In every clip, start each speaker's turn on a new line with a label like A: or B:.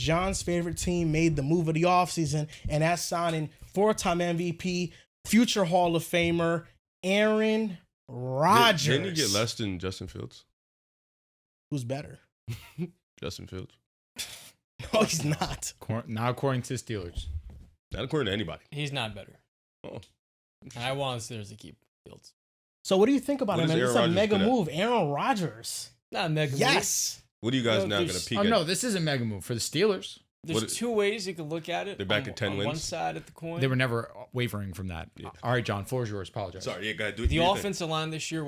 A: John's favorite team made the move of the offseason, and that's signing 4-time MVP, future Hall of Famer, Aaron Rodgers.
B: Didn't he get less than Justin Fields?
A: Who's better?
B: Justin Fields.
A: No, he's not.
C: Not according to Steelers.
B: Not according to anybody.
D: He's not better.
B: Oh.
D: I want the Steelers to keep Fields.
A: So what do you think about
B: What
A: him,
B: is
A: man? It's a
B: Aaron
A: mega
B: Rodgers good at?
A: move. Aaron Rodgers.
D: Not a mega
A: Yes.
B: What are you guys
D: No,
B: now going
D: there's-
B: to peek
C: Oh,
B: at?
C: no, this is a mega move for the Steelers.
D: There's two ways you could look at it.
B: They're back at 10
D: on
B: wins?
D: one side of the coin.
C: They were never wavering from that.
B: Yeah.
C: All right, John, floor is yours. Apologize.
B: Sorry, yeah, go ahead. Do it.
D: The
B: Do your thing.
D: offensive line this year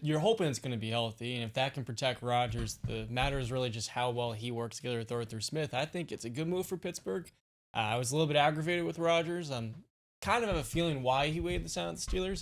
D: you're hoping it's going to be healthy, and if that can protect Rodgers, the matter is really just how well he works together with Arthur Smith. I think it's a good move for Pittsburgh. I was a little bit aggravated with Rodgers. I'm kind of have a feeling why he weighed this out at the Steelers.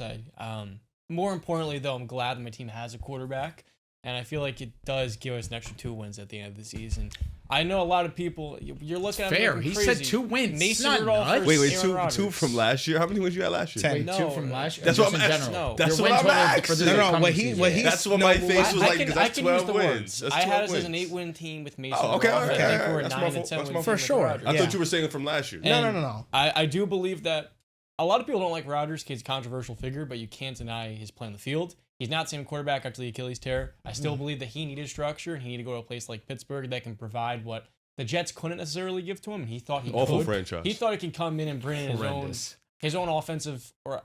D: More importantly, though, I'm glad that my team has a quarterback, and I feel like it does give us an extra 2 wins at the end of the season. I know a lot of people. You're looking at
C: fair.
D: me
C: He
D: crazy.
C: said 2 wins.
D: Mason
C: Not
D: Rudolph
C: nuts.
D: versus
B: Wait,
D: Aaron Rodgers.
B: two from last year? How many wins you had last year?
A: 10.
C: Wait,
D: No,
C: 2 from last year.
B: That's
C: Just
B: what
C: in
B: I'm
C: general.
D: asking.
B: That's
C: Your
B: what
C: win
B: I'm
C: total
B: asking.
C: for the
A: No,
C: coming
A: what
C: season.
A: he's
B: That's what my face was
D: I
B: like.
D: can,
B: 'Cause
D: I
B: that's
D: can
B: 12
D: use the
B: wins.
D: words.
B: That's
D: I
B: 12
D: had us as
B: wins.
D: an 8-win team with Mason.
B: Oh, okay,
D: Rudolph.
B: okay.
D: I think
B: Yeah,
D: we're
B: that's
D: 9
B: my
D: and
B: fault.
D: 10
B: That's
D: win
B: my
D: team
A: For
D: with
A: sure.
D: Rodgers.
B: I
A: Yeah.
B: thought you were saying it from last year.
A: No.
D: I do believe that a lot of people don't like Rodgers because he's a controversial figure, but you can't deny his play on the field. He's not the same quarterback after the Achilles tear. I still believe that he needed structure and he needed to go to a place like Pittsburgh that can provide what the Jets couldn't necessarily give to him. And he thought he
B: Awful
D: could.
B: franchise.
D: He thought he could come in and bring in
C: Horrendous.
D: his own offensive or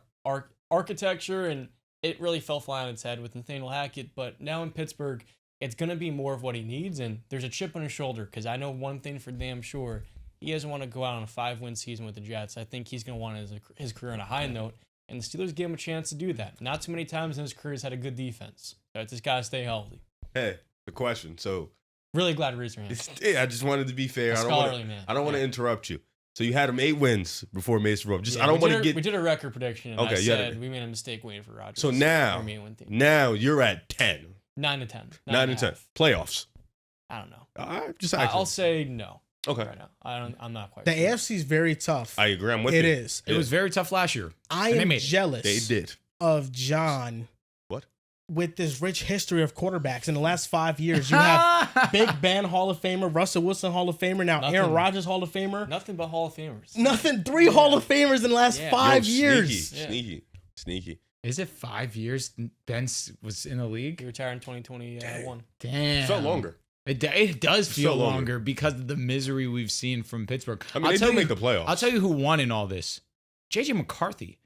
D: architecture, and it really fell flat on its head with Nathaniel Hackett. But now in Pittsburgh, it's going to be more of what he needs, and there's a chip on his shoulder because I know one thing for damn sure. He doesn't want to go out on a 5-win season with the Jets. I think he's going to want his career on a high note, and the Steelers gave him a chance to do that. Not too many times in his career he's had a good defense. So it's just got to stay healthy.
B: Hey, the question. So,
D: Really glad to raise your hand.
B: I just wanted to be fair.
D: A
B: I
D: scholarly man.
B: don't want to interrupt you. So you had him 8 wins before Mason Rudolph. Just
D: Yeah,
B: I don't
D: we
B: want to
D: did
B: get.
D: We did a record prediction, and
B: Okay,
D: I
B: you had
D: said
B: a-
D: we made a mistake waiting for Rodgers.
B: So now,
D: Our main win team.
B: now you're at 10,
D: 9 to 10.
B: 9 and 10
D: half.
B: playoffs.
D: I don't know.
B: All right, just
D: I'll
B: actually.
D: say no
B: Okay,
D: right now. I'm not quite
A: The
D: sure.
A: AFC is very tough.
B: I agree. I'm with
A: It
B: you.
A: is.
C: It was very tough last year.
A: I
C: And they
A: am
C: made it.
A: jealous
B: They did.
A: of John.
B: What?
A: With this rich history of quarterbacks in the last 5 years, you have Big Ben Hall of Famer, Russell Wilson Hall of Famer, now
D: Nothing.
A: Aaron Rodgers Hall of Famer.
D: Nothing but Hall of Famers.
A: Nothing. 3 Hall of Famers in the last
D: Yeah.
A: 5
B: Yo,
A: years.
B: Sneaky.
C: Is it 5 years Ben was in the
D: He
C: league?
D: retired in 2021.
C: Damn.
B: Felt longer.
C: It does feel
B: felt longer.
C: longer because of the misery we've seen from Pittsburgh.
B: I mean, they
C: tell
B: did
C: you-
B: make the playoffs.
C: I'll tell you who won in all this. JJ McCarthy.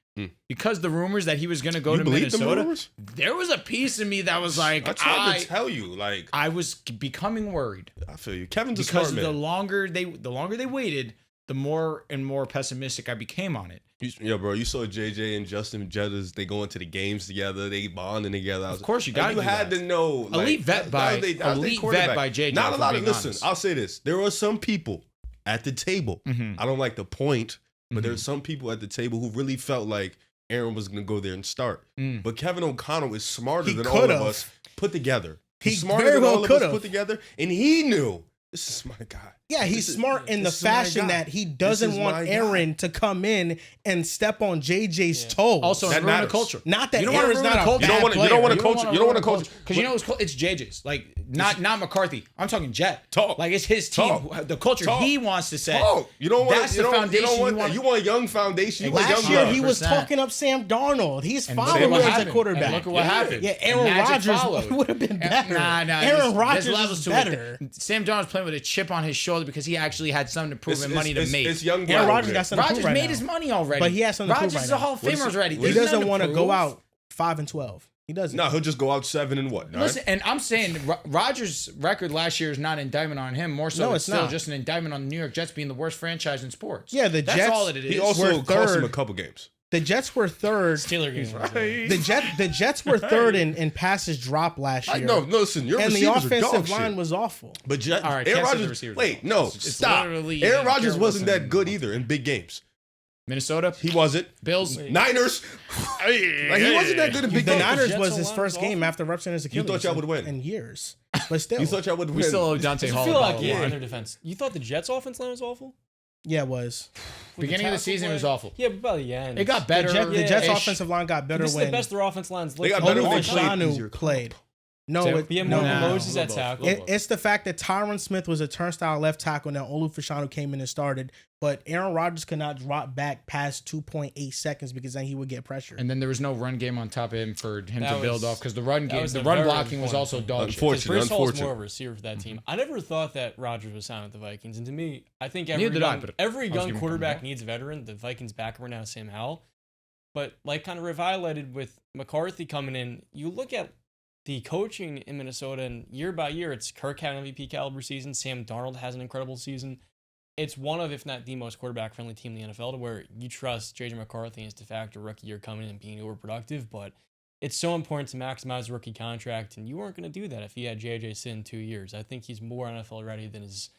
C: Because the rumors that he was going to go
B: You
C: to
B: believe the
C: Minnesota,
B: rumors?
C: there was a piece of me that was like,
B: I tried to tell you, like,
C: I was becoming worried
B: I feel you. Kevin's a
C: because
B: smart
C: the
B: man.
C: longer they waited, the more and more pessimistic I became on it.
B: Yo, bro, you saw JJ and Justin Jettas. They go into the games together. They bonding together.
C: Of course, you gotta
B: You
C: do
B: had
C: that.
B: to know. Like,
C: Elite vet by
B: that was their
C: elite
B: quarterback.
C: vet by JJ.
B: Not a
C: if
B: lot
C: I'm
B: of.
C: being
B: Listen,
C: honest.
B: I'll say this: there are some people at the table.
C: Mhm.
B: I don't like the point, but
C: Mhm.
B: there's some people at the table who really felt like Aaron was going to go there and start.
C: Mm.
B: But Kevin O'Connell is smarter
A: He
B: than all of
A: could've.
B: us put together.
A: He
B: He's smarter
A: very
B: than
A: well
B: all of us
A: could've.
B: put together, and he knew this is my guy.
A: Yeah, he's
B: This is-
A: smart in the
B: this is my
A: fashion
B: guy.
A: that he
B: This
A: doesn't
B: is
A: want
B: my guy.
A: Aaron to come in and step on JJ's
D: Yeah.
A: toes.
C: Also,
B: That
C: ruin the
B: matters.
C: culture.
A: not that
C: You don't wanna
A: Aaron's
C: ruin
A: not
C: the
A: a
C: culture.
A: bad
B: You don't
A: player.
B: wanna coach. You don't wanna coach.
C: because you know it's JJ's. Like not McCarthy. I'm talking Jet.
B: Talk.
C: Like it's his team.
B: Talk.
C: The culture
B: Talk.
C: he wants to set.
B: Oh, you don't want
C: That's
B: you
C: the
B: don't,
C: foundation
B: You don't want
C: you
B: that.
C: want.
B: You want a young foundation. You want
A: Last
B: young
A: year
B: blood.
A: he was
C: 100%.
A: talking up Sam Darnold. He's
C: And
A: following
C: look what
A: him as a
C: happened.
A: quarterback.
C: And look at what
B: Yeah.
C: happened.
A: Yeah,
C: And
A: Aaron
C: Magic
A: Rodgers
C: followed.
A: would have been better.
C: Nah,
A: Aaron Rodgers
C: there's levels
A: is
C: to
A: better.
C: it. Sam Darnold's playing with a chip on his shoulder because he actually had something to prove and money to make.
B: It's young blood.
A: Aaron
B: over
A: Rodgers
B: there.
A: got something to
C: Rodgers
A: prove right
C: made
A: now.
C: his money already.
A: But he has something to prove
C: Rodgers
A: right
C: is a
A: now.
C: Hall of
B: What is
C: Famer
B: he-
C: already.
B: what
A: He
B: is
C: There's
A: doesn't
C: nothing
A: want to
C: to
A: go
C: prove.
A: out 5-12. He doesn't.
B: No, he'll just go out 7 and what?
C: Listen, and I'm saying Rodgers' record last year is not an indictment on him. More so,
A: No,
C: it's
A: it's
C: still
A: not.
C: just an indictment on the New York Jets being the worst franchise in sports.
A: Yeah, the
C: That's
A: Jets-
C: all that it is.
B: He also
A: We're
B: cost him
A: third.
B: a couple games.
A: The Jets were third.
D: Steeler game. was
A: The Jets were third in passes dropped last year.
B: No, listen, your
A: and the
B: receivers are dog
A: offensive
B: shit.
A: line was awful.
B: But
C: All right,
B: Aaron
C: can't say the
B: Rodgers.
C: receivers
B: Wait,
C: are
B: no,
C: dog. It's
B: stop.
C: literally
B: Aaron Rodgers
C: Garrett
B: wasn't
C: Wilson.
B: that good either in big games.
C: Minnesota,
B: He wasn't.
C: Bills.
B: Niners. Like, he wasn't that good in big
A: The
B: games.
A: Niners
D: Jets
A: was his
D: line
A: first
D: was
A: game
D: awful.
A: after rupturing his Achilles.
B: thought y'all would win.
A: in years, but still,
B: You thought y'all would win.
C: We still owe Dante
D: Does it
C: Hall.
D: feel
C: a
D: like
C: bottle
D: yeah,
C: of
D: in
C: wine.
D: their defense? You thought the Jets' offense line was awful?
A: yeah, it was.
D: With
C: Beginning of the
D: tackle
C: season
D: play?
C: was awful.
D: Yeah, but by the end,
C: It got better.
A: The Jets'
D: Yeah.
A: offensive line got better
D: This is
A: when
D: the best their offense lines
B: They
D: looked
B: got
D: like
B: better
D: all
B: when
D: the
B: they
D: time.
B: played.
A: Fashanu
B: easier comp.
A: played. No,
C: So,
A: it,
D: Be
A: no,
D: more
A: no, no.
D: Moses at tackle.
A: It's the fact that Tyron Smith was a turnstile left tackle, and then Olu Fashanu came in and started. But Aaron Rodgers could not drop back past 2.8 seconds because then he would get pressure.
C: And then there was no run game on top of him for him
D: That
C: to build
D: was-
C: off because the run game,
D: was
C: the
D: a
C: run
D: very
C: blocking was
D: important
C: also
D: thing.
C: dog shit.
B: Unfortunate.
D: Because Brees Hall is
B: unfortunate.
D: more of a receiver for that team. I never thought that Rodgers was signed with the Vikings, and to me, I think
C: Neither did I, but
D: every
C: I was
D: young
C: giving him
D: quarterback
C: credit.
D: needs a veteran. The Vikings back right now, Sam Howell. But like kind of Riv highlighted with McCarthy coming in, you look at the coaching in Minnesota, and year by year, it's Kirk had an MVP caliber season. Sam Darnold has an incredible season. It's one of, if not the most quarterback-friendly team in the NFL, to where you trust J.J. McCarthy and his de facto rookie year coming in and being overproductive. But it's so important to maximize the rookie contract, and you weren't going to do that if he had J.J. sit in 2 years. I think he's more NFL ready than his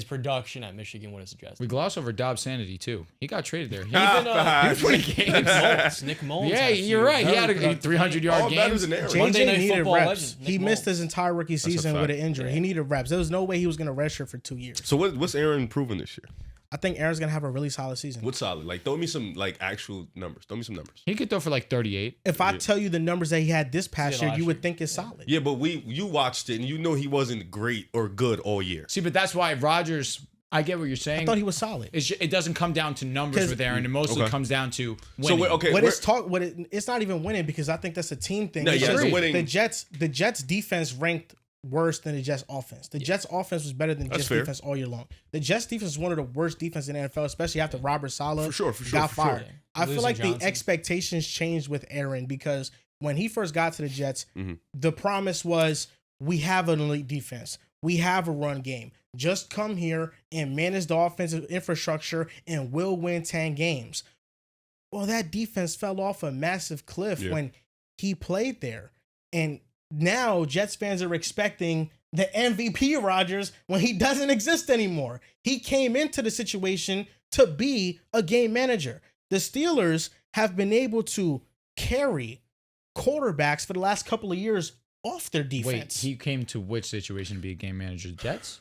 D: production at Michigan would have suggested.
C: We gloss over Dobbs' sanity too. He got traded there. He,
D: Even
C: he was winning games.
D: Nick Mullins.
C: Yeah,
D: had a
C: you're
D: few
C: right. He
D: very
C: had a
D: productive
C: 300-yard
B: All
C: game.
B: matters in Aaron.
D: Monday
A: JJ
D: Night
A: needed
D: Football
A: reps.
D: legend, Nick
A: He missed
D: Mullins.
A: his entire rookie season with
B: fact.
A: an injury.
D: Yeah.
A: He needed reps. There was no way he was going to redshirt for 2 years.
B: So what's Aaron proving this year?
A: I think Aaron's going to have a really solid season.
B: What's solid? Like, throw me some like actual numbers. Throw me some numbers.
C: He could throw for like 38.
A: If I tell you the numbers that he had this past
D: did
A: year,
D: last
A: you would
D: year.
A: think it's solid.
B: Yeah, but you watched it and you know he wasn't great or good all year.
C: See, but that's why Rodgers. I get what you're saying.
A: I thought he was solid.
C: It doesn't come down to numbers
A: 'Cause-
C: with Aaron. It mostly
B: Okay.
C: comes down to
B: So
C: winning.
B: wait, okay,
A: What
B: we're-
A: it's talk. What it's not even winning because I think that's a team thing.
B: No,
A: It's
B: yeah,
A: just
B: the winning-
A: the Jets defense ranked worse than the Jets offense. The Jets offense was better than the
B: That's
A: Jets
B: fair.
A: defense all year long. The Jets defense is one of the worst defense in the NFL, especially after Robert Saleh
B: For sure,
A: got
B: for sure.
A: fired.
D: Yeah.
A: I feel
D: Losing
A: like
D: Johnson.
A: the expectations changed with Aaron because when he first got to the Jets,
B: Mhm.
A: the promise was we have an elite defense. We have a run game. Just come here and manage the offensive infrastructure and we'll win 10 games. Well, that defense fell off a massive cliff
B: Yeah.
A: when he played there. And now Jets fans are expecting the MVP Rodgers when he doesn't exist anymore. He came into the situation to be a game manager. The Steelers have been able to carry quarterbacks for the last couple of years off their
C: Wait,
A: defense.
C: he came to which situation to be a game manager? Jets?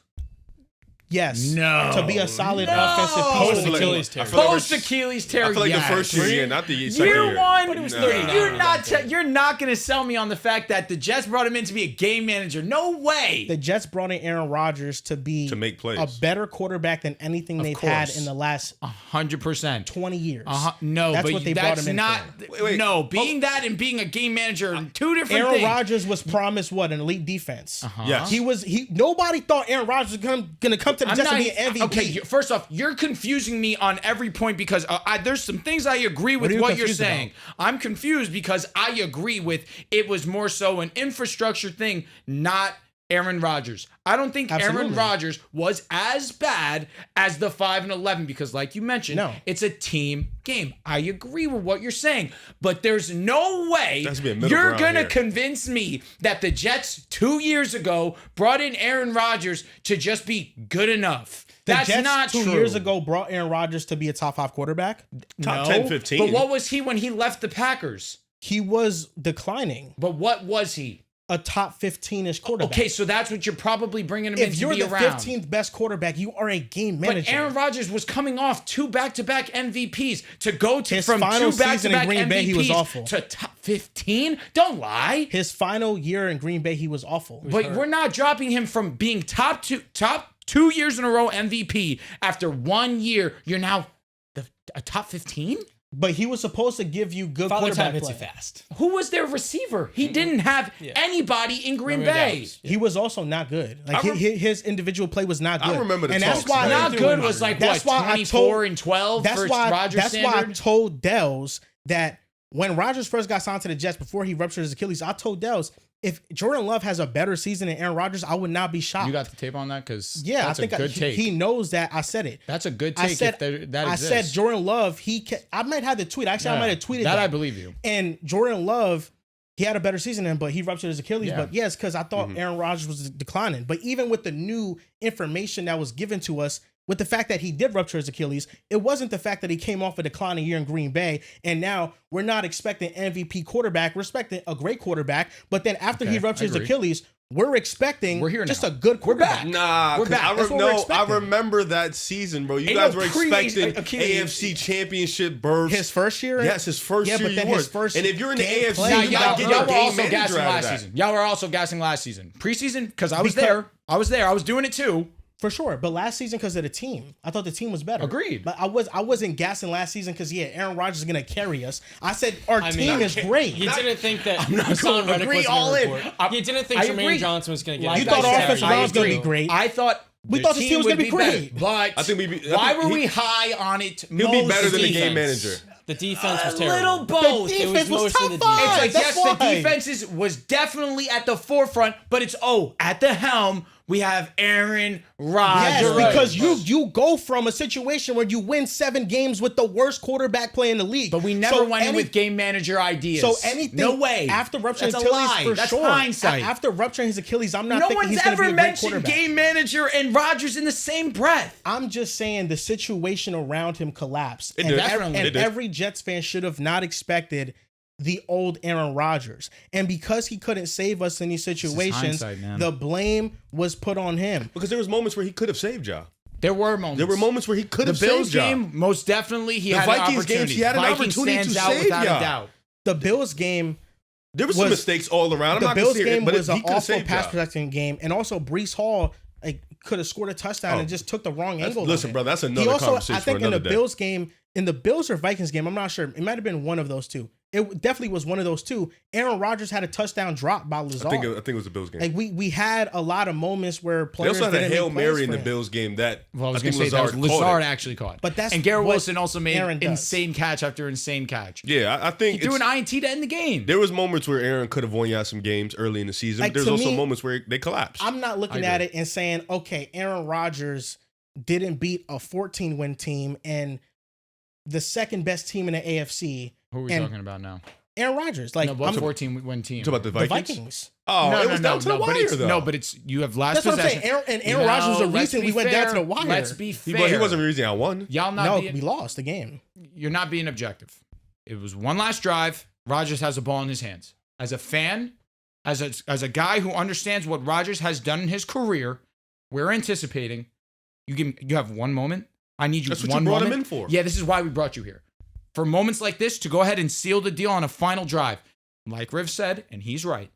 A: Yes.
C: No.
A: To be a solid
C: No.
A: offensive
D: Post
A: piece.
D: Achilles tear.
B: I feel like
C: Post
B: we're-
C: Achilles
B: I
C: tear.
B: feel like
C: yes.
B: the first year, yeah, not the second
C: Year
B: year.
C: one,
D: But he was
B: Nah.
D: 39.
C: you're not going to sell me on the fact that the Jets brought him in to be a game manager. No way.
A: The Jets brought in Aaron Rodgers to be
B: To make plays.
A: a better quarterback than anything
C: Of
A: they've had
C: course.
A: in the last
C: 100%.
A: 20 years.
C: No,
A: That's
C: but
A: what they brought
C: that's
A: him in
C: not.
A: for.
B: Wait.
C: No, being that and being a game manager are two different
A: Aaron
C: things.
A: Rodgers was promised what? An elite defense.
B: Yes.
A: Nobody thought Aaron Rodgers was gonna come to the
C: I'm
A: Jets
C: not,
A: and be an MVP.
C: okay, first off, you're confusing me on every point because there's some things I agree with
A: are you
C: what you're
A: confused
C: saying. I'm confused because I agree with it was more so an infrastructure thing, not Aaron Rodgers. I don't think Aaron
A: Absolutely.
C: Rodgers was as bad as the 5-11 because, like you mentioned,
A: No.
C: it's a team game. I agree with what you're saying, but there's no way
B: There has to be a middle
C: you're
B: ground
C: gonna
B: here.
C: convince me that the Jets 2 years ago brought in Aaron Rodgers to just be good enough.
A: The
C: That's
A: Jets
C: not
A: 2
C: true.
A: years ago brought Aaron Rodgers to be a top 5 quarterback.
B: Top
C: No,
B: 10, 15.
C: But what was he when he left the Packers?
A: He was declining.
C: But what was he?
A: A top 15-ish quarterback.
C: Okay, so that's what you're probably bringing him in
A: if
C: to
A: you're
C: be
A: the
C: around.
A: 15th best quarterback, you are a game manager.
C: But Aaron Rodgers was coming off 2 back-to-back MVPs to go to
A: His
C: from
A: final
C: 2
A: season in
C: back-to-back
A: Green Bay,
C: MVPs
A: he was awful.
C: to top 15. Don't lie.
A: His final year in Green Bay, he was awful.
C: But we're not dropping him from being top 2 years in a row MVP after 1 year. You're now a top 15.
A: But he was supposed to give you good
D: Father
A: quarterback
D: Time hits
A: play.
D: you fast.
C: Who was their receiver? He didn't have anybody in Green
D: Remember
C: Bay.
D: Dallas.
A: He was also not good. Like his individual play was not good.
B: I remember the
A: and
B: talks,
A: that's why
B: man.
C: Not good was like
A: That's
C: what,
A: why I
C: 24
A: told-
C: and 12
A: That's
C: for
A: why.
C: Rodgers
A: That's why I
C: standard?
A: told Dells that when Rodgers first got signed to the Jets before he ruptured his Achilles, I told Dells if Jordan Love has a better season than Aaron Rodgers, I would not be shocked.
C: You got the tape on that? Because
A: yeah,
C: that's
A: I think
C: a good take.
A: he knows that. I said it.
C: That's a good
A: I
C: take
A: said
C: if that
A: I
C: exists.
A: said Jordan Love. I might have the tweet. Actually, I might have tweeted
C: that.
A: that.
C: I believe you.
A: And Jordan Love, he had a better season than him, but he ruptured his Achilles.
C: Yeah.
A: But yes, because I thought Aaron Rodgers was declining. But even with the new information that was given to us, with the fact that he did rupture his Achilles, it wasn't the fact that he came off a declining year in Green Bay, and now we're not expecting MVP quarterback. We're expecting a great quarterback, but then after he
C: Okay,
A: ruptured
C: I
A: his
C: agree.
A: Achilles, we're expecting
C: We're here
A: just
C: now.
A: a good quarterback.
B: Nah,
C: We're
B: 'cause
C: back.
A: That's what we're
B: I
A: expecting.
B: remember that season, bro. You
C: Ain't
B: guys
C: no
B: were
C: pre-
B: expecting
C: Achilles.
B: AFC Championship berths.
A: His first year?
B: Yes, his first
A: Yeah,
B: year.
A: but then
B: you
A: his
B: were.
A: first
B: and if you're in the
A: game
B: AFC,
A: play,
C: Now,
B: you
A: you
B: got to
A: got-
B: get
C: y'all
B: a
C: were
B: game
C: also
B: manager
C: gassing
B: out of
C: last
B: that.
C: season. Y'all were also gassing last season. Preseason, because I was
A: Because-
C: there. I was doing it too.
A: For sure, but last season because of the team, I thought the team was better.
C: Agreed.
A: But I wasn't gassing last season because Aaron Rodgers is gonna carry us. I said our team is great.
D: He didn't think that
C: I'm not
D: Hassan
C: going to
D: Reddick
C: agree
D: was
C: all
D: gonna
C: in.
D: report. He didn't think
C: I
D: Jermaine
C: agree.
D: Johnson was going to get.
C: Like
A: You
D: his
A: thought
C: I
A: our
C: said,
A: offensive
C: I
A: line was gonna
C: agree.
A: be great.
C: I thought
A: We thought the team was
C: would
A: gonna be great.
C: better, but
B: I think
C: why were we high on it?
B: He'll be better than the
D: defense.
B: game manager.
D: The defense was
C: A
D: terrible.
C: little both.
A: The
C: It
A: defense was
D: mostly
A: top
D: the
A: five.
C: It's like,
A: That's
C: yes, the
A: why.
C: defense was definitely at the forefront, but it's at the helm we have Aaron Rodgers.
A: Yes, because you go from a situation where you win 7 games with the worst quarterback play in the league.
C: But we never went in with game manager ideas.
A: So anything
C: no way.
A: after rupturing
C: That's
A: his
C: a
A: Achilles
C: lie.
A: for
C: That's
A: sure.
C: hindsight.
A: After rupturing his Achilles, I'm not
C: No
A: thinking
C: one's
A: he's going to
C: ever
A: be a great
C: mentioned
A: quarterback.
C: game manager and Rodgers in the same breath.
A: I'm just saying the situation around him collapsed.
B: It
A: and
B: did.
C: Definitely.
A: and
B: It did.
A: every Jets fan should have not expected the old Aaron Rodgers. And because he couldn't save us in these situations,
C: hindsight, man.
A: the blame was put on him.
B: Because there was moments where he could have saved y'all.
C: There were moments.
B: There were moments where he could
C: The
B: have
C: Bills
B: saved y'all.
C: game, most definitely, he
B: The
C: had
B: Vikings
C: an opportunity.
B: games, he had an
C: Vikings
B: opportunity
C: stands
B: to
C: out
B: save
C: without
B: y'all.
C: a doubt.
A: The Bills game
B: There was some
A: was-
B: mistakes all around. I'm
A: the
B: not
A: Bills
B: gonna say
A: game
B: it, but
A: was
B: he
A: an
B: could have
A: awful
B: saved
A: pass
B: y'all.
A: protection game. And also Brees Hall could have scored a touchdown and just took the wrong angle.
B: Listen,
A: on it.
B: bro, that's
A: He
B: another
A: also,
B: conversation
A: I think
B: for
A: in the
B: another day.
A: Bills game, in the Bills or Vikings game, I'm not sure. It might have been one of those two. It definitely was one of those two. Aaron Rodgers had a touchdown drop by Lazard.
B: I think it was the Bills game.
A: Like we had a lot of moments where
B: They
A: players
B: also had a
A: didn't
B: Hail
A: make plays
B: Mary in
A: for
B: the
A: him.
B: Bills game that
C: Well, I was
B: I
C: going to
B: think
C: say that was
B: Lazard caught
C: Lazard
B: it.
C: actually caught.
A: But that's
C: and Garrett
A: what
C: Wilson also made
A: Aaron does.
C: insane catch after insane catch.
B: Yeah, I think
C: He threw an
B: it's-
C: INT to end the game.
B: there was moments where Aaron could have won y'all some games early in the season.
A: Like,
B: but there's
A: to
B: also
A: me,
B: moments where they collapsed.
A: I'm not looking
C: I
A: at
C: agree.
A: it and saying, okay, Aaron Rodgers didn't beat a 14-win team and the second best team in the AFC.
C: Who are we
A: and
C: talking about now?
A: Aaron Rodgers, like
C: No, what
A: I'm
C: 14-win team?
B: You talk about the
A: the
B: Vikings?
A: Vikings.
B: Oh, it was down to the
C: but
B: wire
C: it's,
B: though.
C: No, but it's you have last
A: That's what I'm
C: possession.
A: saying. Aaron Rodgers was the
C: let's
A: reason
C: be
A: we went down
C: fair.
A: to the wire.
C: Let's be
B: he,
C: fair.
B: he wasn't the reason I won.
C: Y'all not
A: No,
C: being,
A: we lost the game.
C: you're not being objective. It was one last drive. Rodgers has a ball in his hands. As a fan, as a guy who understands what Rodgers has done in his career, we're anticipating. You have one moment. I need you
B: That's what
C: one
B: you brought
C: moment.
B: him in for.
C: Yeah, this is why we brought you here. For moments like this, to go ahead and seal the deal on a final drive. Like Riv said, and he's right,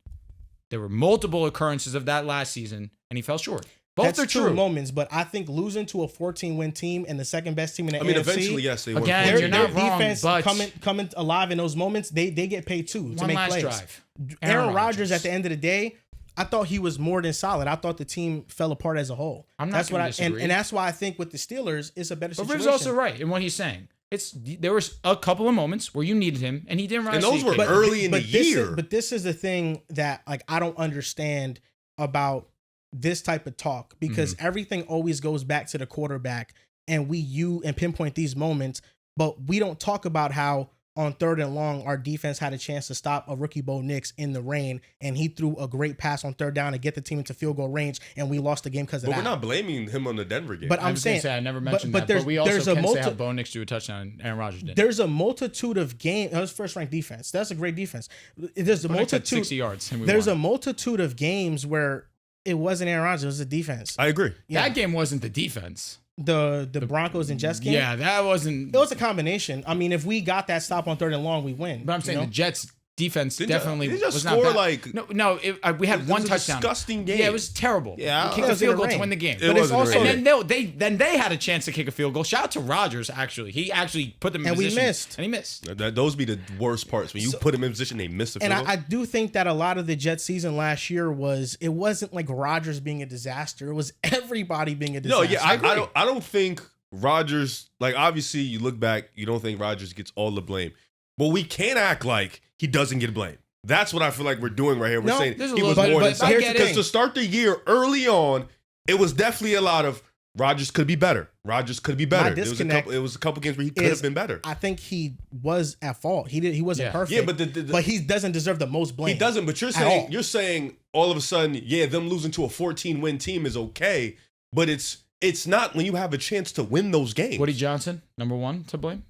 C: there were multiple occurrences of that last season, and he fell short. Both
A: That's
C: are
A: two
C: true.
A: moments, but I think losing to a 14-win team and the second best team in the
B: I mean,
A: AFC,
B: eventually, yes, they were.
C: Again,
A: their,
C: you're
A: their
C: not wrong,
A: defense
C: but-
A: coming alive in those moments, they get paid too to
C: One
A: make
C: last
A: plays.
C: drive.
A: Aaron Rodgers, at the end of the day, I thought he was more than solid. I thought the team fell apart as a whole.
C: I'm not
A: that's what
C: gonna
A: and
C: disagree.
A: that's why I think with the Steelers, it's a better
C: But
A: situation.
C: Riv's also right in what he's saying. There was a couple of moments where you needed him, and he didn't rise.
B: And
C: to
B: those
C: the
B: were
C: occasion.
B: early in the year.
A: But this is the thing that like I don't understand about this type of talk because
C: Mm-hmm.
A: everything always goes back to the quarterback, and and pinpoint these moments, but we don't talk about how on 3rd and long our defense had a chance to stop a rookie Bo Nix in the rain, and he threw a great pass on 3rd down to get the team into field goal range, and we lost the game because of
B: But
A: that.
B: we're not blaming him on the Denver game.
A: But
C: I
A: I'm
C: was gonna
A: saying,
C: say I never mentioned
A: but
C: that, but we also
A: there's a
C: can say how
A: multi-
C: Bo Nix threw a touchdown and Aaron Rodgers did.
A: There's a multitude of games. That was first ranked defense. That's a great defense. There's a
C: Bo Nix had
A: multitude.
C: 60 yards. And we
A: There's
C: won.
A: a multitude of games where it wasn't Aaron Rodgers, it was the defense.
B: I agree.
A: Yeah.
C: That game wasn't the defense.
A: The Broncos and Jets game.
C: Yeah, that wasn't.
A: It was a combination. I mean, if we got that stop on 3rd and long, we win.
C: But I'm saying the Jets defense
B: Didn't
C: definitely
B: they just
C: was
B: score,
C: not bad.
B: like-
C: no. We had
B: It
C: one
B: was a
C: touchdown.
B: disgusting game.
C: Yeah, it was terrible.
B: Yeah,
C: we kicked
A: it
C: a
A: was in
C: field
A: the
C: goal to
A: rain.
C: win the game.
B: It
A: But it's
B: wasn't
A: also-
B: really.
C: And then they had a chance to kick a field goal. Shout out to Rodgers. Actually, he actually put them in
A: And we
C: position.
A: missed.
C: And he missed.
B: Those be the worst parts when you put him in position, they miss the
A: And
B: field goal.
A: I do think that a lot of the Jets season last year it wasn't like Rodgers being a disaster. It was everybody being a
B: No,
A: disaster.
B: yeah, I don't think Rodgers, like, obviously you look back, you don't think Rodgers gets all the blame. But we can't act like he doesn't get blamed. That's what I feel like we're doing right here. We're
A: No,
B: saying
C: there's a
B: he was
C: little-
B: more
C: but
B: than
C: I
A: here's
C: get
A: the
B: because
A: thing.
B: to start the year early on, it was definitely a lot of Rodgers could be better. Rodgers could be better. It was a couple games where he could have been better.
A: I think he was at fault. He wasn't
C: Yeah.
A: perfect.
B: Yeah, but
A: he doesn't deserve the most blame.
B: he doesn't. But
A: at all.
B: you're saying all of a sudden, yeah, them losing to a 14-win team is okay, but it's not when you have a chance to win those games.
C: Woody Johnson, number one to blame.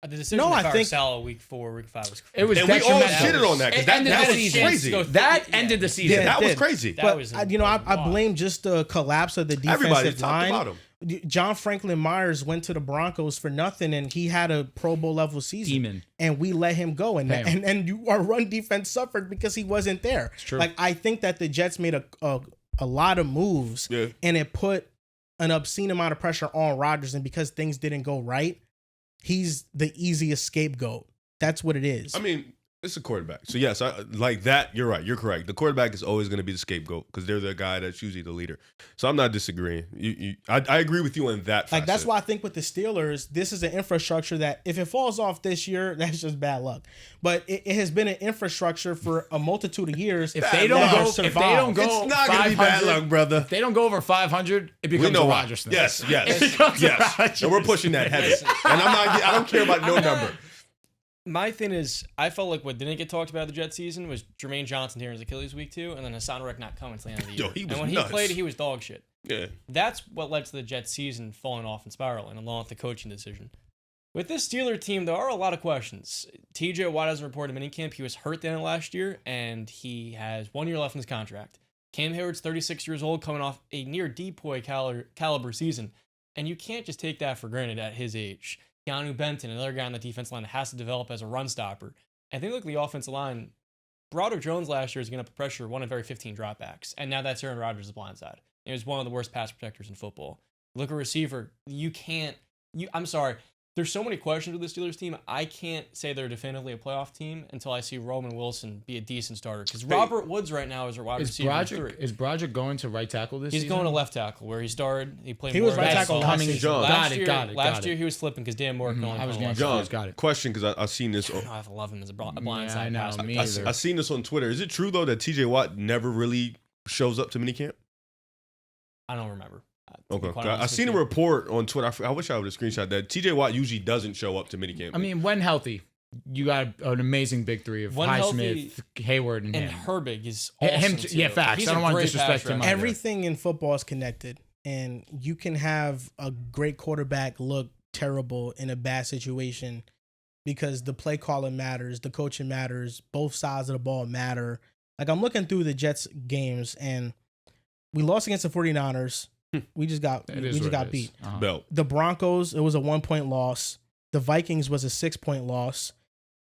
D: The decision
A: No,
D: to
A: I
D: fire
A: think-
D: Saleh week 4, week 5 was crazy.
C: It was
B: And we all
C: detrimental.
B: shitted on that because
C: It ended
B: that
C: the
B: was
C: season.
B: crazy.
C: That ended the season.
A: Yeah,
B: That was
A: did.
B: crazy.
D: That
A: But
D: was
A: I
D: wild.
A: blame just the collapse of the
B: Everybody,
A: defensive
B: top to
A: line.
B: bottom.
A: John Franklin Myers went to the Broncos for nothing, and he had a Pro Bowl level season.
C: Demon.
A: And we let him go, and
C: Damn.
A: our run defense suffered because he wasn't there.
C: It's true.
A: Like I think that the Jets made a lot of moves,
B: Yeah.
A: and it put an obscene amount of pressure on Rodgers, and because things didn't go right, he's the easiest scapegoat. That's what it is.
B: I mean, it's a quarterback. So, yes, like that, you're right. You're correct. The quarterback is always going to be the scapegoat because they're the guy that's usually the leader. So, I'm not disagreeing. I agree with you on that
A: Like that's
B: facet.
A: why I think with the Steelers, this is an infrastructure that if it falls off this year, that's just bad luck. But it has been an infrastructure for a multitude of years.
C: If they don't
A: that
C: go,
A: has
C: if they
A: survived.
C: don't go,
B: It's not going to be bad
C: 500,
B: luck, brother.
C: If they don't go over 500, it
B: We
C: becomes
B: know
C: a
B: why.
C: Rodgers thing.
B: Yes,
C: It
B: yes,
C: becomes a
B: yes.
C: Rodgers
B: And we're pushing that heavy. And I don't care about no number.
D: My thing is, I felt like what didn't get talked about the Jets season was Jermaine Johnson tearing his Achilles week 2, and then Hassan Reddick not coming to the end of the year.
B: Yo, he was
D: and when
B: nuts.
D: he played, he was dog shit.
B: Yeah.
D: That's what led to the Jets season falling off and spiraling, along with the coaching decision. With this Steeler team, there are a lot of questions. TJ Watt hasn't reported minicamp. He was hurt the end of last year, and he has 1 year left in his contract. Cam Hayward's 36 years old, coming off a near Depoy caliber season, and you can't just take that for granted at his age. Keanu Benton, another guy on the defense line that has to develop as a run stopper. I think look at the offensive line. Broderick Jones last year is going to put pressure one of every 15 dropbacks, and now that's Aaron Rodgers' blind side. He was one of the worst pass protectors in football. Look at receiver. I'm sorry. There's so many questions with the Steelers team. I can't say they're definitively a playoff team until I see Roman Wilson be a decent starter. Because Robert Woods right now is a wide receiver 3.
C: Is Broderick going to right tackle this season?
D: He's going to left tackle where he started. He played.
A: He
D: more
A: was right
D: of
A: tackle
D: that.
A: last
C: Coming
A: season.
B: John.
D: Last year he was flipping because Dan Moore can only
C: I was
D: play
C: gonna
D: left
C: say-
D: tackle.
B: John,
C: got it.
B: question because I seen this.
D: I love him as a blind
C: Yeah,
D: side
C: I know,
D: passer.
C: me
B: I
C: either.
B: seen this on Twitter. Is it true though that TJ Watt never really shows up to minicamp?
D: I don't remember.
B: Okay,
D: Quite
B: I
D: honest
B: seen a
D: with you.
B: report on Twitter. I wish I would have screenshot that. TJ Watt usually doesn't show up to minicamp.
C: I mean, when healthy, you got an amazing big three of
D: When healthy-
C: Highsmith, Hayward, and
D: And
C: him.
D: Herbig is
C: Him
D: awesome
C: too.
D: too.
C: Yeah, facts.
D: He's
C: I don't
D: a
C: want to
D: great
C: disrespect
D: pass
C: him
D: rusher.
C: either.
A: Everything in football is connected, and you can have a great quarterback look terrible in a bad situation because the play calling matters, the coaching matters, both sides of the ball matter. Like I'm looking through the Jets games, and we lost against the 49ers. We just got
C: It is what it is.
A: beat.
C: Uh-huh.
B: Belt.
A: The Broncos, it was a 1-point loss. The Vikings was a 6-point loss.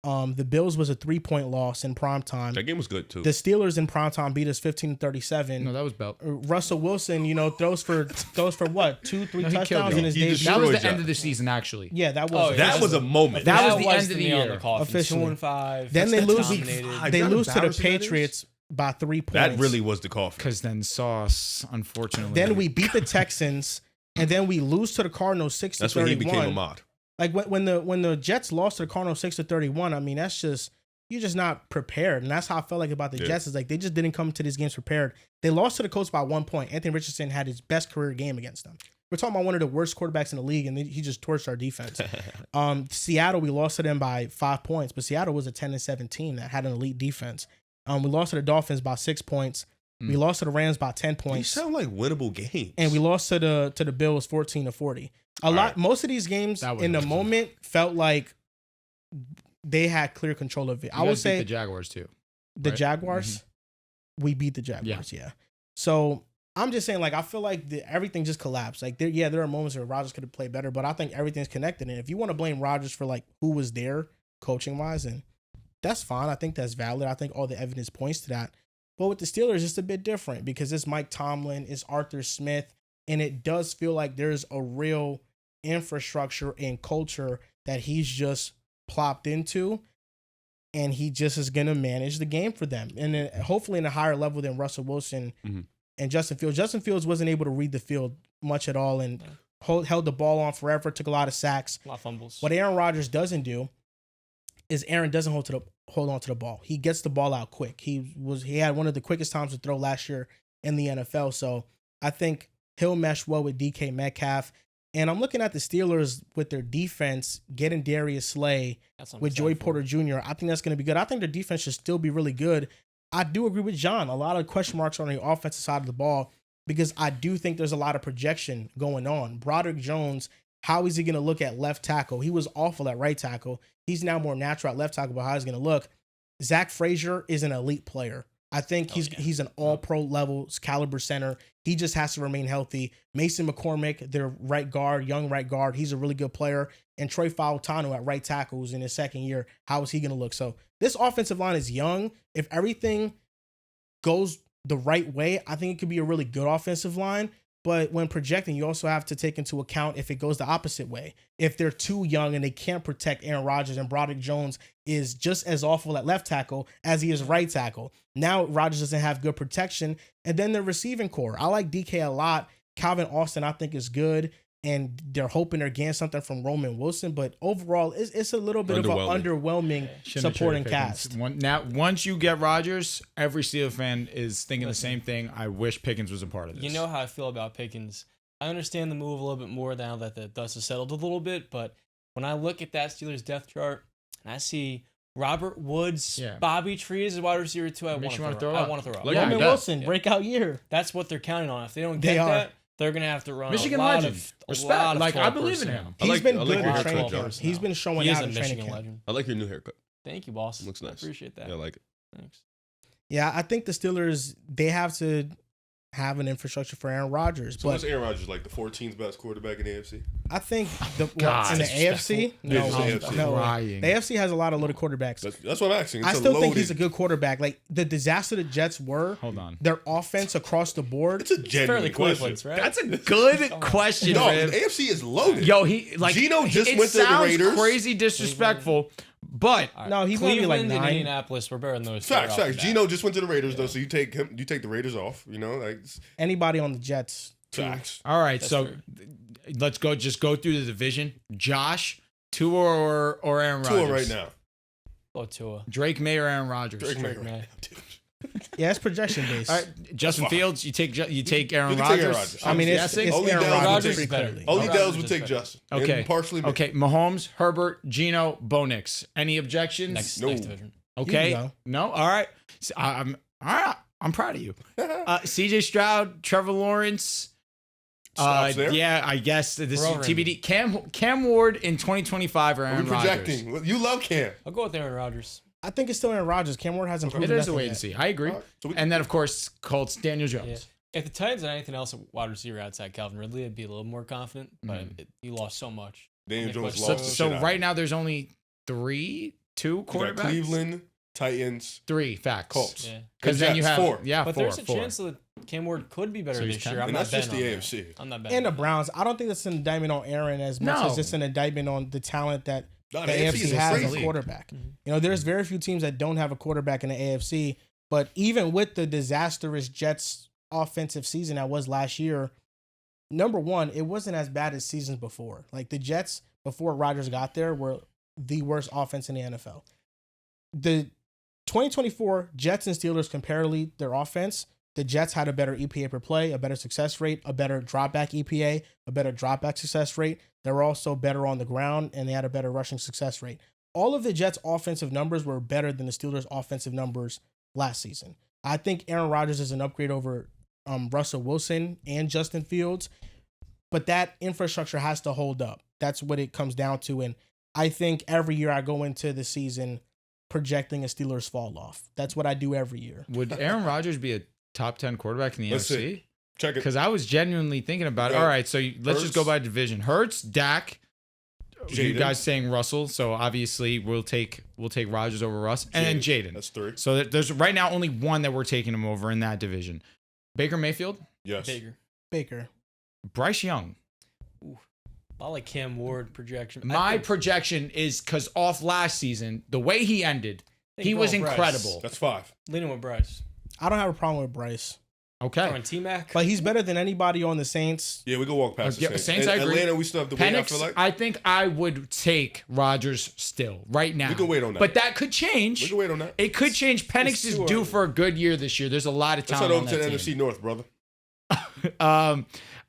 A: The Bills was a 3-point loss in primetime.
B: That game was good too.
A: The Steelers in primetime beat us 15-37.
C: No, that was Belt.
A: Russell Wilson, throws for what, 2-3
C: No, he killed
A: touchdowns
C: it.
A: in his
B: He
A: debut.
B: destroyed
C: That was the
B: y'all.
C: end of the season, actually.
A: Yeah, that
D: Oh,
A: was.
D: yeah.
B: That was a moment.
C: That was the
D: was
C: end of the
D: nail in
C: year.
D: the coffin.
A: Officially.
D: 2-5.
A: Then they
D: That's
A: lose.
D: dominated.
A: They
B: You know how
A: lose to the
B: embarrassing that is?
A: Patriots by 3 points.
B: That really was the coffin.
C: Because then Sauce, unfortunately.
A: Then we beat the Texans, and then we lose to the Cardinals 6-31.
B: That's when he became a mod.
A: Like when the Jets lost to the Cardinals 6-31. I mean, that's just you're just not prepared, and that's how I felt like about the Jets. Is like they just didn't come to these games prepared. They lost to the Colts by 1 point. Anthony Richardson had his best career game against them. We're talking about one of the worst quarterbacks in the league, and he just torched our defense. Seattle, we lost to them by 5 points, but Seattle was a 10-7 team that had an elite defense. We lost to the Dolphins by 6 points. We lost to the Rams by 10
B: You
A: points.
B: sound like winnable games.
A: And we lost to the Bills 14-40. Most of these games
C: That was
A: in the
C: awesome.
A: moment felt like they had clear control of it. I
C: You
A: would
C: guys beat
A: say
C: the Jaguars too.
A: the
C: right?
A: Jaguars, we beat the Jaguars, yeah. So I'm just saying, like, I feel like everything just collapsed. Like, there are moments where Rodgers could have played better, but I think everything's connected. And if you want to blame Rodgers for like who was there coaching wise, and that's fine. I think that's valid. I think all the evidence points to that. But with the Steelers, it's a bit different because it's Mike Tomlin, it's Arthur Smith, and it does feel like there's a real infrastructure and culture that he's just plopped into, and he just is going to manage the game for them. And then hopefully in a higher level than Russell Wilson and Justin Fields. Justin Fields wasn't able to read the field much at all and held the ball on forever, took a lot of sacks.
D: A lot of fumbles.
A: What Aaron Rodgers doesn't do is Aaron doesn't hold on to the ball. He gets the ball out quick. He had one of the quickest times to throw last year in the NFL. So I think he'll mesh well with DK Metcalf. And I'm looking at the Steelers with their defense, getting Darius Slay
D: That's something
A: with
D: to
A: Joey
D: stand for.
A: Porter Jr. I think that's going to be good. I think their defense should still be really good. I do agree with John. A lot of question marks on the offensive side of the ball because I do think there's a lot of projection going on. Broderick Jones How is he going to look at left tackle? He was awful at right tackle. He's now more natural at left tackle, but how he's going to look. Zach Frazier is an elite player. I think he's an all-pro level caliber center. He just has to remain healthy. Mason McCormick, their right guard, young right guard, he's a really good player. And Troy Fautanu at right tackle, who's in his second year. How is he going to look? So this offensive line is young. If everything goes the right way, I think it could be a really good offensive line. But when projecting, you also have to take into account if it goes the opposite way. If they're too young and they can't protect Aaron Rodgers, and Broderick Jones is just as awful at left tackle as he is right tackle. Now Rodgers doesn't have good protection. And then the receiving core. I like DK a lot. Calvin Austin, I think, is good. And they're hoping they're getting something from Roman Wilson. But overall, it's a little bit of an underwhelming supporting cast.
C: Once you get Rodgers, every Steelers fan is thinking the same thing. I wish Pickens was a part of this.
D: You know how I feel about Pickens. I understand the move a little bit more now that the dust has settled a little bit. But when I look at that Steelers depth chart, and I see Robert Woods, Bobby Tree as a wide receiver too, I want to throw up.
A: Roman Wilson, breakout year.
D: That's what they're counting on. If they don't get that, they're going to have to run
C: Michigan
D: a lot
C: legend.
D: of
C: Respect. Like, I believe in him.
A: He's been good
B: your
A: in training
B: haircut,
A: camp. He's been showing
D: he
A: out
D: is
A: in
D: a
A: training
D: Michigan
A: camp.
D: legend.
B: I like your new haircut.
D: Thank you, boss.
B: Looks nice.
D: I appreciate that.
B: Yeah, I like it.
D: Thanks.
A: Yeah, I think the Steelers, they have to have an infrastructure for Aaron Rodgers.
B: So
A: but
B: what's Aaron Rodgers like, the 14th best quarterback in the AFC?
A: I think in the AFC,
B: Yeah, just the AFC.
A: no.
C: Crying.
A: The AFC has a lot of little quarterbacks.
B: That's what I'm asking. It's
A: I still think he's a good quarterback. Like the disaster the Jets were.
C: Hold on.
A: Their offense across the board.
B: It's a genuine
D: Fairly
B: question.
D: Cleveland's, right?
C: That's a good question,
B: No,
C: man.
B: the AFC is loaded.
C: Yo, he like
B: Geno just
C: it
B: went to the
C: sounds
B: Raiders.
C: crazy disrespectful, but
A: No, he won me like
D: Cleveland and
A: 9.
D: Indianapolis were better than those.
B: Facts. Geno just went to the Raiders though, so you take him. You take the Raiders off. You know, like
A: Anybody on the Jets.
B: facts.
C: all right.
D: That's
C: So
D: true.
C: let's go. Just go through the division. Josh, Tua or Aaron Rodgers.
B: Tua right now.
D: Oh, Tua.
C: Drake May or Aaron Rodgers.
B: Drake May
D: Drake May.
A: Yeah, it's projection based.
C: All right, Justin
B: fine.
C: Fields. You take Aaron
B: You can take Aaron
C: Rodgers.
B: Rodgers.
A: I mean, it's
B: Only
A: Aaron
B: Dallas
A: Rodgers
B: would
A: pretty
D: take-
A: clearly.
B: Only
D: Rodgers
B: Dells would
D: is
B: take
D: better.
B: Justin.
C: Okay.
B: And partially me.
C: Okay, Mahomes, Herbert, Geno, Bo Nix. Any objections?
D: Next
B: No.
D: division.
C: Okay.
A: You can go.
C: No. All right. So, all right. I'm proud of you. CJ Stroud, Trevor Lawrence.
B: Stops there.
C: Yeah, I guess this is
D: We're over
C: TBD. Cam Ward in 2025 or
B: We're
C: Aaron Rodgers.
B: projecting. You love Cam.
D: I'll go with Aaron Rodgers.
A: I think it's still Aaron Rodgers. Cam Ward hasn't proven
C: It is a
A: nothing
C: wait
A: yet.
C: and see. I agree.
B: All right, so we-
C: And then of course Colts, Daniel
D: Yeah.
C: Jones.
D: If the Titans had anything else at wide receiver outside Calvin Ridley, I'd be a little more confident. But you lost so much.
B: Daniel Jones
D: So-
B: lost the
C: So
B: shit out.
C: right now there's only two
B: You got
C: quarterbacks.
B: Cleveland, Titans,
C: three facts.
B: Colts.
D: Yeah.
C: Because then you
B: Jets,
C: have
B: 4.
C: yeah,
D: But
C: four.
D: there's a chance that Cam Ward could be better
C: So he's
D: this
C: 10?
D: year. I'm
B: And
D: not
B: that's just
D: betting
B: the
D: on that.
B: AFC.
D: I'm not betting.
A: And the
D: on that.
A: Browns. I don't think that's an indictment on Aaron as much
C: No.
A: as it's an indictment on the talent that
B: No,
A: the AFC
B: is
A: has
B: crazy.
A: a quarterback. You know, there's very few teams that don't have a quarterback in the AFC. But even with the disastrous Jets offensive season that was last year, number one, it wasn't as bad as seasons before. Like the Jets before Rodgers got there were the worst offense in the NFL. The 2024 Jets and Steelers comparatively their offense, the Jets had a better EPA per play, a better success rate, a better dropback EPA, a better dropback success rate. They were also better on the ground and they had a better rushing success rate. All of the Jets' offensive numbers were better than the Steelers' offensive numbers last season. I think Aaron Rodgers is an upgrade over Russell Wilson and Justin Fields, but that infrastructure has to hold up. That's what it comes down to. And I think every year I go into the season projecting a Steelers fall off. That's what I do every year.
C: Would Aaron Rodgers be a top 10 quarterback in the
B: Let's
C: NFC?
B: see. Check it.
C: Because I was genuinely thinking about it.
B: Yeah.
C: All right, so let's just go
B: Hurts.
C: by division. Hurts, Dak. You
B: Jaden.
C: guys saying Russell, so obviously we'll take Rodgers over Russ, and then Jaden.
B: That's 3.
C: So there's right now only one that we're taking him over in that division. Baker Mayfield,
B: Yes.
A: Baker.
C: Bryce Young.
D: I like Cam Ward projection.
C: My projection is because off last season, the way he ended, he was
D: Bryce.
C: incredible.
B: That's 5.
D: Leaning with Bryce.
A: I don't have a problem with Bryce,
C: Okay.
D: On T-Mac.
A: but he's better than anybody on the Saints.
B: Yeah, we can walk past
C: Yeah,
B: the
C: Saints,
B: Saints.
C: I agree.
B: Atlanta, we still have to wait. I feel
C: Penix,
B: like
C: I think I would take Rodgers still right now.
B: we can wait on that.
C: But that could change.
B: We can wait on that.
C: It could change. Penix
D: it's
C: is
D: too
C: due
D: early.
C: for a good year this year. There's a lot of
B: Let's head
C: talent on
B: over to
C: that
B: the
C: team.
B: NFC North, brother.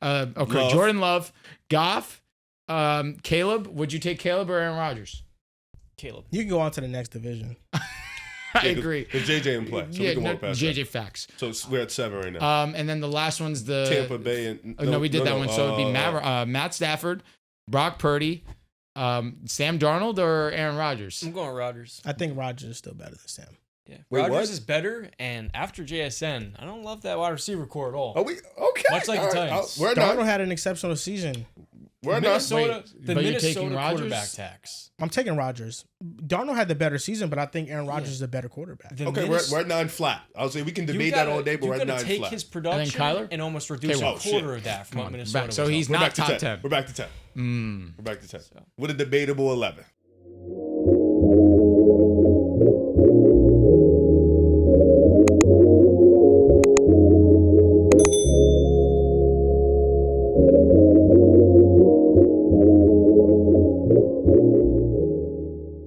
C: Okay,
B: Love.
C: Jordan Love, Goff, Caleb. Would you take Caleb or Aaron Rodgers?
D: Caleb.
A: You can go on to the next division.
C: I agree.
B: There's JJ in play, so we can walk past
C: JJ
B: that.
C: facts.
B: So we're at 7 right now.
C: And then the last one's the
B: Tampa Bay and
C: No, we did that one. So it'd be Matt Stafford, Brock Purdy, Sam Darnold, or Aaron Rodgers?
D: I'm going Rodgers.
A: I think Rodgers is still better than Sam.
D: Yeah,
B: Wait,
D: Rodgers
B: what?
D: is better, and after JSN, I don't love that wide receiver core at all.
B: Are we okay?
D: Much like the
B: All
D: Titans.
B: We're
A: Darnold
B: not.
A: had an exceptional season.
B: We're not.
D: Minnesota,
C: Wait,
D: the
C: but you're
D: Minnesota
C: taking Rodgers?
D: quarterback tax.
A: I'm taking Rodgers. Darnold had the better season, but I think Aaron Rodgers is a better quarterback.
D: The
B: Okay, we're at 9 flat. I'll say we can debate that all day, but we're at 9
D: take
B: flat.
D: his production
C: Kyler?
D: and almost reduce
C: Okay,
D: a
C: well,
D: quarter of that from what
C: on,
D: Minnesota
C: back. So
D: was
C: he's
B: We're
C: not
B: back to
C: top
B: 10.
C: 10.
B: We're back to 10.
C: Mm.
B: We're back to 10.
D: So.
B: With a debatable 11.